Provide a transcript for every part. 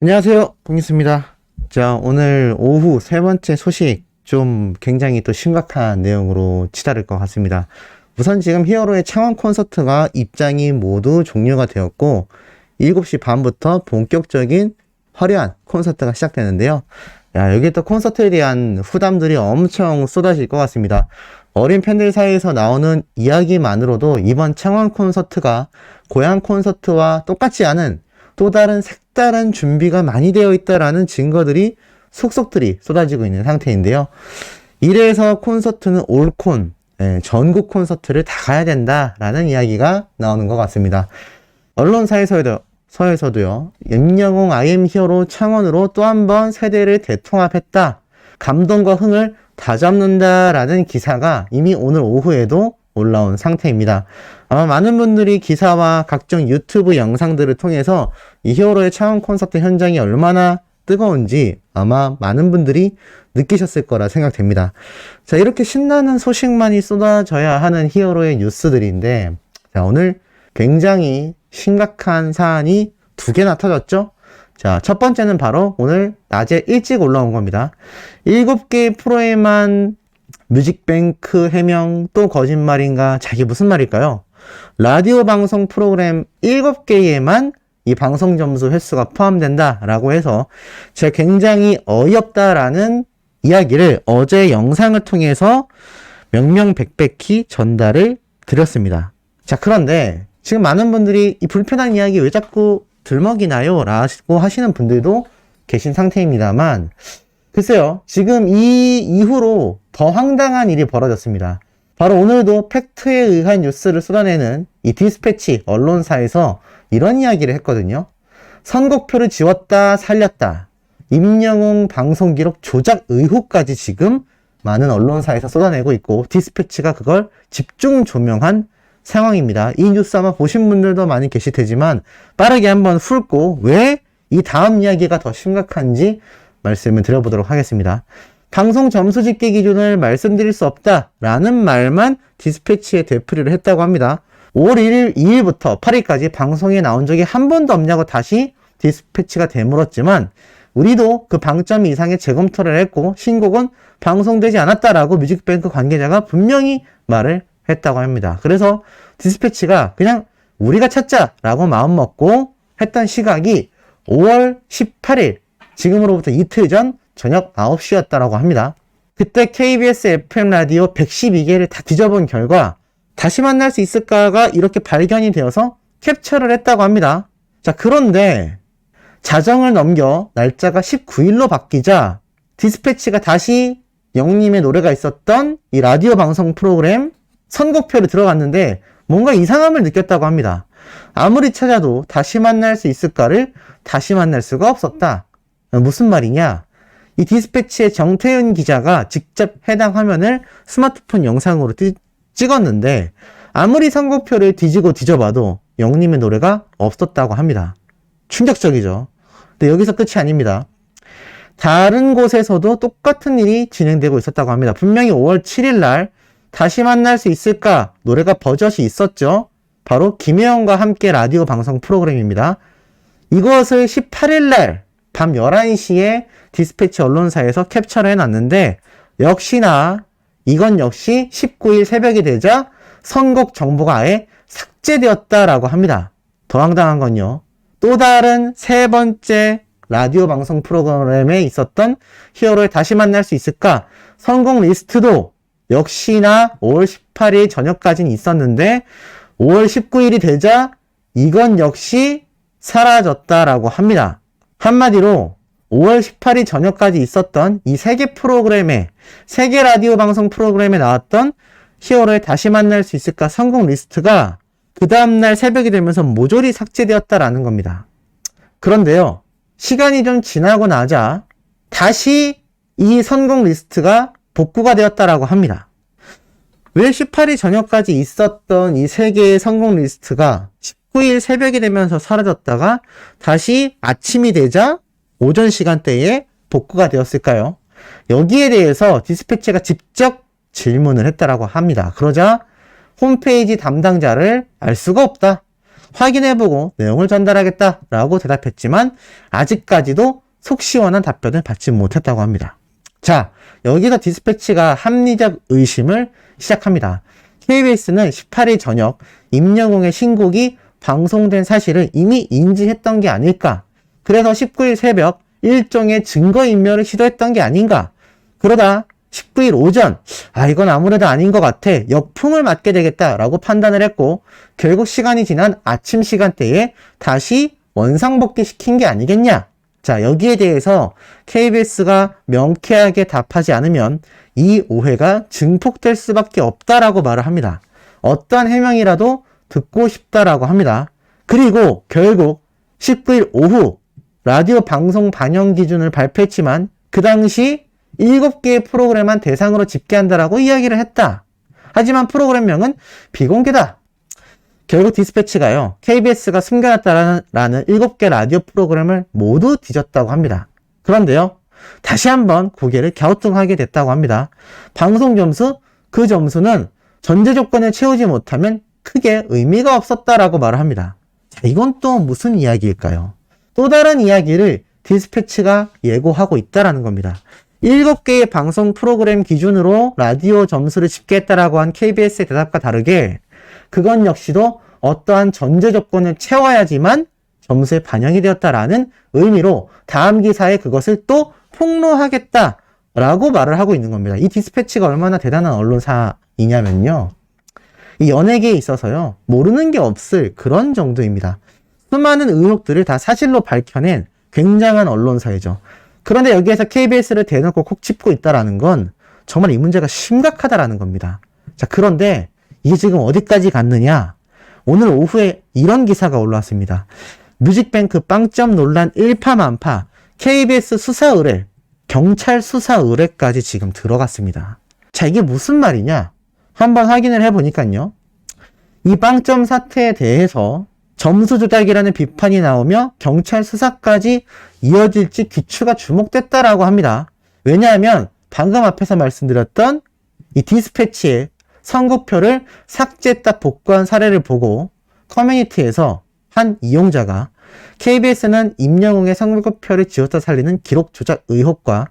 안녕하세요. 봉기수입니다. 자, 오늘 오후 세 번째 소식 좀 굉장히 또 심각한 내용으로 치달을 것 같습니다. 우선 지금 히어로의 창원 콘서트가 입장이 모두 종료가 되었고 7시 반부터 본격적인 화려한 콘서트가 시작되는데요. 야, 여기 또 콘서트에 대한 후담들이 엄청 쏟아질 것 같습니다. 어린 팬들 사이에서 나오는 이야기만으로도 이번 창원 콘서트가 고향 콘서트와 똑같지 않은 또 다른 색다른 준비가 많이 되어 있다라는 증거들이 속속들이 쏟아지고 있는 상태인데요. 이래서 콘서트는 올콘, 전국 콘서트를 다 가야 된다라는 이야기가 나오는 것 같습니다. 언론사에서도요, 임영웅 IM 히어로 창원으로 또 한 번 세대를 대통합했다. 감동과 흥을 다잡는다라는 기사가 이미 오늘 오후에도 올라온 상태입니다. 아마 많은 분들이 기사와 각종 유튜브 영상들을 통해서 이 히어로의 창원 콘서트 현장이 얼마나 뜨거운지 아마 많은 분들이 느끼셨을 거라 생각됩니다. 자, 이렇게 신나는 소식만이 쏟아져야 하는 히어로의 뉴스들인데, 자, 오늘 굉장히 심각한 사안이 두 개나 터졌죠? 자, 첫 번째는 바로 오늘 낮에 일찍 올라온 겁니다. 7개의 프로에만 뮤직뱅크 해명 또 거짓말인가? 자, 이게 무슨 말일까요? 라디오 방송 프로그램 7개에만 이 방송 점수 횟수가 포함된다라고 해서 제가 굉장히 어이없다라는 이야기를 어제 영상을 통해서 명명백백히 전달을 드렸습니다. 자, 그런데 지금 많은 분들이 이 불편한 이야기 왜 자꾸 들먹이나요? 라고 하시는 분들도 계신 상태입니다만, 글쎄요, 지금 이 이후로 더 황당한 일이 벌어졌습니다. 바로 오늘도 팩트에 의한 뉴스를 쏟아내는 이 디스패치 언론사에서 이런 이야기를 했거든요. 선곡표를 지웠다 살렸다. 임영웅 방송 기록 조작 의혹까지 지금 많은 언론사에서 쏟아내고 있고 디스패치가 그걸 집중 조명한 상황입니다. 이 뉴스 아마 보신 분들도 많이 계실 테지만 빠르게 한번 훑고 왜 이 다음 이야기가 더 심각한지 말씀을 드려보도록 하겠습니다. 방송 점수 집계 기준을 말씀드릴 수 없다라는 말만 디스패치에 되풀이를 했다고 합니다. 5월 1일, 2일부터 8일까지 방송에 나온 적이 한 번도 없냐고 다시 디스패치가 되물었지만 우리도 그 방점 이상의 재검토를 했고 신곡은 방송되지 않았다라고 뮤직뱅크 관계자가 분명히 말을 했다고 합니다. 그래서 디스패치가 그냥 우리가 찾자라고 마음먹고 했던 시각이 5월 18일 지금으로부터 이틀 전 저녁 9시였다라고 합니다. 그때 KBS FM 라디오 112개를 다 뒤져본 결과 다시 만날 수 있을까가 이렇게 발견이 되어서 캡처를 했다고 합니다. 자, 그런데 자정을 넘겨 날짜가 19일로 바뀌자 디스패치가 다시 영님의 노래가 있었던 이 라디오 방송 프로그램 선곡표를 들어갔는데 뭔가 이상함을 느꼈다고 합니다. 아무리 찾아도 다시 만날 수 있을까를 다시 만날 수가 없었다. 무슨 말이냐? 이 디스패치의 정태윤 기자가 직접 해당 화면을 스마트폰 영상으로 찍었는데 아무리 선곡표를 뒤지고 뒤져봐도 영님의 노래가 없었다고 합니다. 충격적이죠. 근데 여기서 끝이 아닙니다. 다른 곳에서도 똑같은 일이 진행되고 있었다고 합니다. 분명히 5월 7일 날 다시 만날 수 있을까 노래가 버젓이 있었죠. 바로 김혜영과 함께 라디오 방송 프로그램입니다. 이것을 18일 날 밤 11시에 디스패치 언론사에서 캡처를 해놨는데 이건 역시 19일 새벽이 되자 선곡 정보가 아예 삭제되었다라고 합니다. 더 황당한 건요. 또 다른 세 번째 라디오 방송 프로그램에 있었던 히어로를 다시 만날 수 있을까? 선곡 리스트도 역시나 5월 18일 저녁까지는 있었는데 5월 19일이 되자 이건 역시 사라졌다라고 합니다. 한마디로 5월 18일 저녁까지 있었던 이 세 개 라디오 방송 프로그램에 나왔던 히어로를 다시 만날 수 있을까 선곡 리스트가 그 다음날 새벽이 되면서 모조리 삭제되었다라는 겁니다. 그런데요, 시간이 좀 지나고 나자 다시 이 선곡 리스트가 복구가 되었다라고 합니다. 왜 18일 저녁까지 있었던 이 세 개의 선곡 리스트가 19일 새벽이 되면서 사라졌다가 다시 아침이 되자 오전 시간대에 복구가 되었을까요? 여기에 대해서 디스패치가 직접 질문을 했다라고 합니다. 그러자 홈페이지 담당자를 알 수가 없다. 확인해보고 내용을 전달하겠다라고 대답했지만 아직까지도 속 시원한 답변을 받지 못했다고 합니다. 자, 여기서 디스패치가 합리적 의심을 시작합니다. KBS는 18일 저녁 임영웅의 신곡이 방송된 사실을 이미 인지했던 게 아닐까? 그래서 19일 새벽 일종의 증거인멸을 시도했던 게 아닌가? 그러다 19일 오전, 이건 아무래도 아닌 것 같아. 역풍을 맞게 되겠다라고 판단을 했고, 결국 시간이 지난 아침 시간대에 다시 원상복귀 시킨 게 아니겠냐? 자, 여기에 대해서 KBS가 명쾌하게 답하지 않으면 이 오해가 증폭될 수밖에 없다라고 말을 합니다. 어떠한 해명이라도 듣고 싶다라고 합니다. 그리고 결국 19일 오후 라디오 방송 반영 기준을 발표했지만 그 당시 7개의 프로그램만 대상으로 집계한다라고 이야기를 했다. 하지만 프로그램명은 비공개다. 결국 디스패치가요, KBS가 숨겨놨다라는 7개 라디오 프로그램을 모두 뒤졌다고 합니다. 그런데요, 다시 한번 고개를 갸우뚱하게 됐다고 합니다. 방송 점수, 그 점수는 전제 조건을 채우지 못하면 크게 의미가 없었다라고 말을 합니다. 자, 이건 또 무슨 이야기일까요? 또 다른 이야기를 디스패치가 예고하고 있다라는 겁니다. 7개의 방송 프로그램 기준으로 라디오 점수를 집계했다라고 한 KBS의 대답과 다르게 그건 역시도 어떠한 전제 조건을 채워야지만 점수에 반영이 되었다라는 의미로 다음 기사에 그것을 또 폭로하겠다라고 말을 하고 있는 겁니다. 이 디스패치가 얼마나 대단한 언론사이냐면요, 이 연예계에 있어서요, 모르는 게 없을 그런 정도입니다. 수많은 의혹들을 다 사실로 밝혀낸 굉장한 언론사이죠. 그런데 여기에서 KBS를 대놓고 콕 짚고 있다라는 건 정말 이 문제가 심각하다라는 겁니다. 자, 그런데 이게 지금 어디까지 갔느냐? 오늘 오후에 이런 기사가 올라왔습니다. 뮤직뱅크 빵점 논란 일파만파, KBS 수사 의뢰, 경찰 수사 의뢰까지 지금 들어갔습니다. 자, 이게 무슨 말이냐? 한번 확인을 해보니까요, 이 빵점 사태에 대해서 점수 조작이라는 비판이 나오며 경찰 수사까지 이어질지 귀추가 주목됐다라고 합니다. 왜냐하면 방금 앞에서 말씀드렸던 이 디스패치의 선곡표를 삭제했다 복구한 사례를 보고 커뮤니티에서 한 이용자가 KBS는 임영웅의 선곡표를 지웠다 살리는 기록 조작 의혹과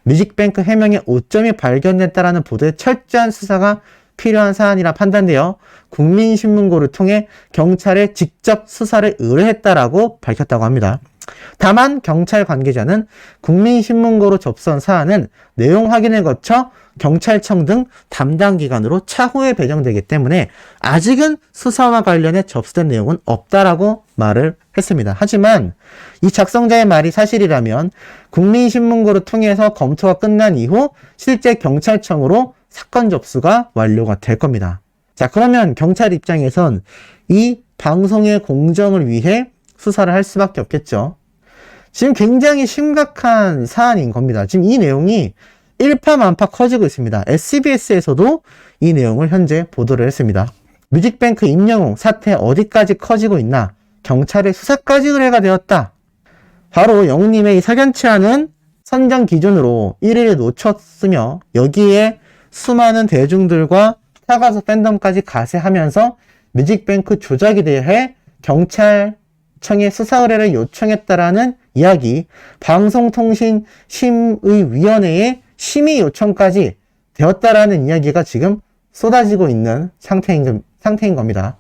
뮤직뱅크 해명의 오점이 발견됐다라는 보도에 철저한 수사가 필요한 사안이라 판단되어 국민신문고를 통해 경찰에 직접 수사를 의뢰했다라고 밝혔다고 합니다. 다만 경찰 관계자는 국민신문고로 접수한 사안은 내용 확인을 거쳐 경찰청 등 담당 기관으로 차후에 배정되기 때문에 아직은 수사와 관련해 접수된 내용은 없다라고 말을 했습니다. 하지만 이 작성자의 말이 사실이라면 국민신문고를 통해서 검토가 끝난 이후 실제 경찰청으로 사건 접수가 완료가 될 겁니다. 자, 그러면 경찰 입장에선 이 방송의 공정을 위해 수사를 할 수밖에 없겠죠. 지금 굉장히 심각한 사안인 겁니다. 지금 이 내용이 일파만파 커지고 있습니다. SBS에서도 이 내용을 현재 보도를 했습니다. 뮤직뱅크 임영웅 사태 어디까지 커지고 있나? 경찰의 수사까지 의뢰가 되었다. 바로 영웅님의 이 사견치 않은 선정 기준으로 1위를 놓쳤으며 여기에 수많은 대중들과 타가수 팬덤까지 가세하면서 뮤직뱅크 조작에 대해 경찰청에 수사 의뢰를 요청했다라는 이야기, 방송통신심의위원회에 심의 요청까지 되었다라는 이야기가 지금 쏟아지고 있는 상태인 겁니다.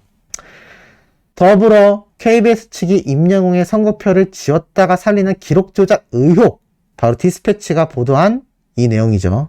더불어 KBS 측이 임영웅의 선곡표를 지웠다가 살리는 기록 조작 의혹, 바로 디스패치가 보도한 이 내용이죠.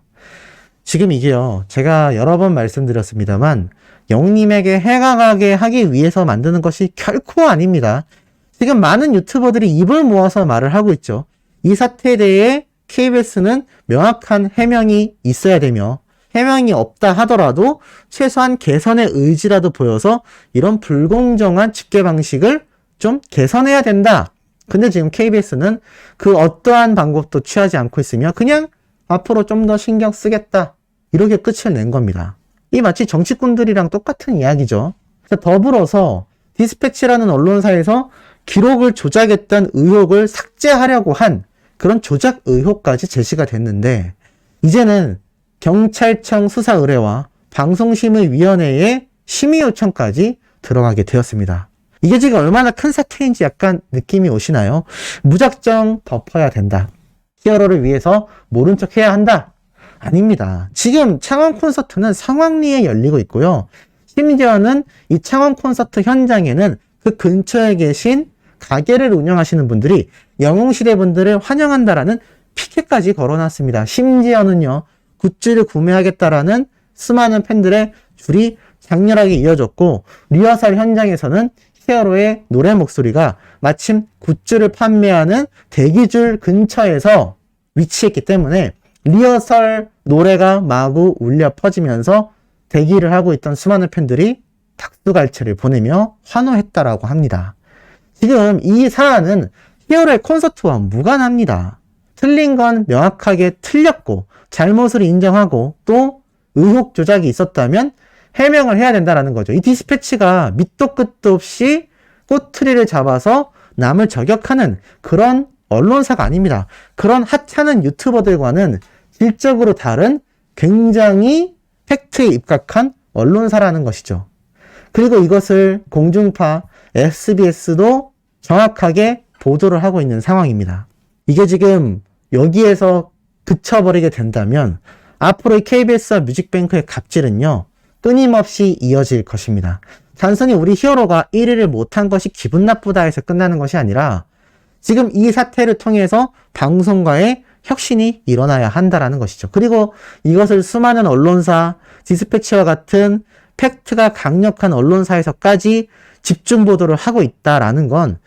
지금 이게요, 제가 여러 번 말씀드렸습니다만 영웅님에게 해가 가게 하기 위해서 만드는 것이 결코 아닙니다. 지금 많은 유튜버들이 입을 모아서 말을 하고 있죠. 이 사태에 대해 KBS는 명확한 해명이 있어야 되며 해명이 없다 하더라도 최소한 개선의 의지라도 보여서 이런 불공정한 집계 방식을 좀 개선해야 된다. 근데 지금 KBS는 그 어떠한 방법도 취하지 않고 있으며 그냥 앞으로 좀 더 신경 쓰겠다. 이렇게 끝을 낸 겁니다. 이 마치 정치꾼들이랑 똑같은 이야기죠. 더불어서 디스패치라는 언론사에서 기록을 조작했던 의혹을 삭제하려고 한 그런 조작 의혹까지 제시가 됐는데 이제는 경찰청 수사 의뢰와 방송심의위원회의 심의 요청까지 들어가게 되었습니다. 이게 지금 얼마나 큰 사태인지 약간 느낌이 오시나요? 무작정 덮어야 된다. 히어로를 위해서 모른 척 해야 한다. 아닙니다. 지금 창원 콘서트는 성황리에 열리고 있고요. 심지어는 이 창원 콘서트 현장에는 그 근처에 계신 가게를 운영하시는 분들이 영웅시대 분들을 환영한다라는 피켓까지 걸어놨습니다. 심지어는요, 굿즈를 구매하겠다라는 수많은 팬들의 줄이 장렬하게 이어졌고, 리허설 현장에서는 히어로의 노래 목소리가 마침 굿즈를 판매하는 대기줄 근처에서 위치했기 때문에 리허설 노래가 마구 울려 퍼지면서 대기를 하고 있던 수많은 팬들이 닥수갈채를 보내며 환호했다라고 합니다. 지금 이 사안은 히어로의 콘서트와 무관합니다. 틀린 건 명확하게 틀렸고 잘못을 인정하고 또 의혹 조작이 있었다면 해명을 해야 된다는 거죠. 이 디스패치가 밑도 끝도 없이 꼬투리를 잡아서 남을 저격하는 그런 언론사가 아닙니다. 그런 하찮은 유튜버들과는 질적으로 다른 굉장히 팩트에 입각한 언론사라는 것이죠. 그리고 이것을 공중파 SBS도 정확하게 보도를 하고 있는 상황입니다. 이게 지금 여기에서 그쳐버리게 된다면 앞으로의 KBS와 뮤직뱅크의 갑질은요, 끊임없이 이어질 것입니다. 단순히 우리 히어로가 1위를 못한 것이 기분 나쁘다 해서 끝나는 것이 아니라 지금 이 사태를 통해서 방송과의 혁신이 일어나야 한다라는 것이죠. 그리고 이것을 수많은 언론사, 디스패치와 같은 팩트가 강력한 언론사에서까지 집중 보도를 하고 있다라는 건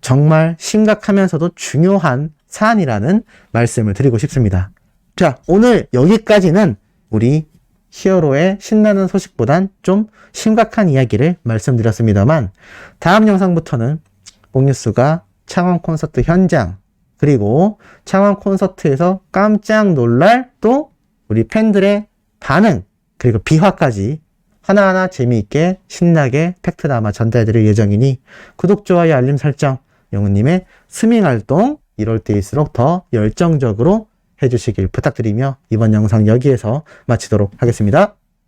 정말 심각하면서도 중요한 사안이라는 말씀을 드리고 싶습니다. 자, 오늘 여기까지는 우리 히어로의 신나는 소식보단 좀 심각한 이야기를 말씀드렸습니다만, 다음 영상부터는 옥뉴스가 창원 콘서트 현장, 그리고 창원 콘서트에서 깜짝 놀랄 또 우리 팬들의 반응, 그리고 비화까지 하나하나 재미있게 신나게 팩트 담아 전달드릴 예정이니 구독, 좋아요, 알림 설정, 영훈님의 스밍 활동 이럴 때일수록 더 열정적으로 해주시길 부탁드리며 이번 영상 여기에서 마치도록 하겠습니다.